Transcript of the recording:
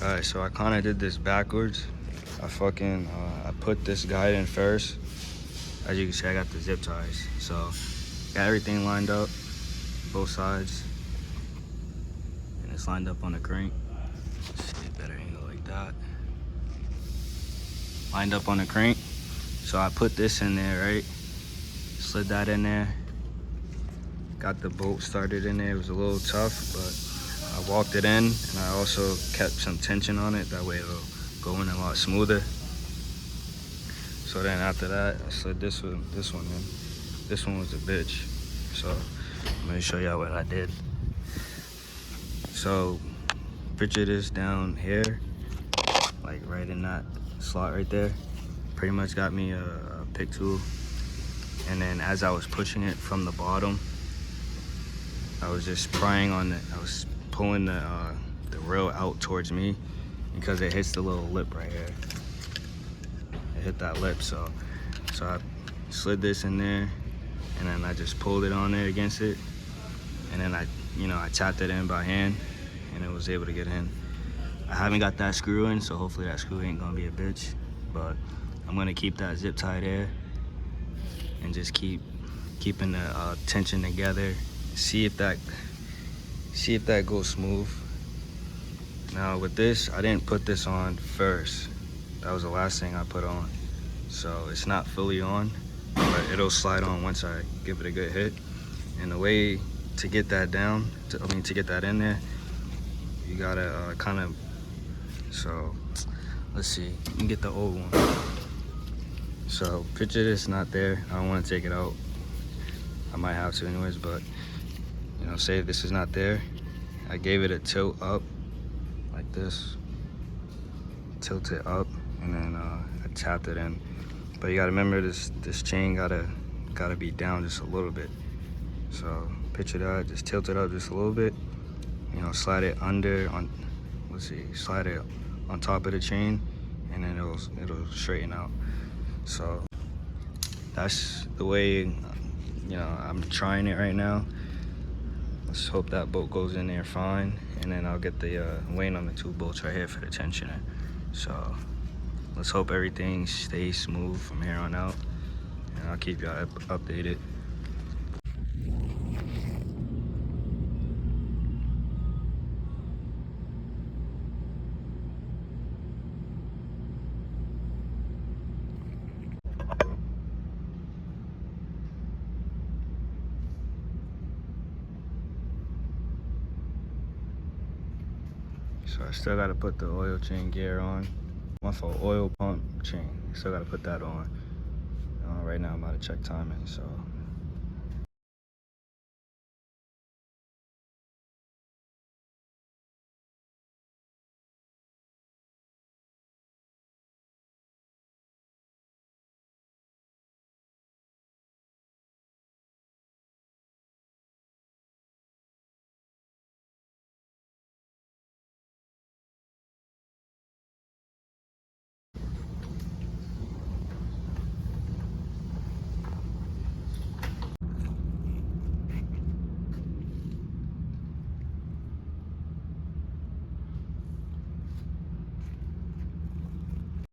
Alright, so I kind of did this backwards. I put this guide in first. As you can see, I got the zip ties. So, got everything lined up, both sides. And it's lined up on the crank. Let's see a better angle like that. Lined up on the crank. So I put this in there, right? Slid that in there. Got the bolt started in there. It was a little tough, but I walked it in, and I also kept some tension on it. That way it'll go in a lot smoother. So then after that, I slid this one in. This one was a bitch. So let me show y'all what I did. So picture this down here, like right in that slot right there. Pretty much got me a pick tool. And then as I was pushing it from the bottom, I was just prying on it. I was pulling the rail out towards me because it hits the little lip right here. It hit that lip, so I slid this in there, and then I just pulled it on there against it, and then I tapped it in by hand, and it was able to get in. I haven't got that screw in, so hopefully that screw ain't gonna be a bitch, but I'm gonna keep that zip tie there and just keeping the tension together. See if that goes smooth. Now with this, I didn't put this on first. That was the last thing I put on. So it's not fully on, but it'll slide on once I give it a good hit. And the way to get that down, to get that in there, you gotta so let's see, you can get the old one. So picture this not there. I don't wanna take it out. I might have to anyways, but say this is not there. I gave it a tilt up like this, tilt it up, and then I tapped it in. But you gotta remember this chain gotta be down just a little bit. So picture that, just tilt it up just a little bit. Slide it slide it on top of the chain, and then it'll straighten out. So that's the way I'm trying it right now. Let's hope that bolt goes in there fine, and then I'll get the weight on the two bolts right here for the tensioner. So let's hope everything stays smooth from here on out, and I'll keep y'all updated. So I still gotta put the oil change gear on. My fault, oil pump chain. Still gotta put that on. Right now I'm about to check timing, so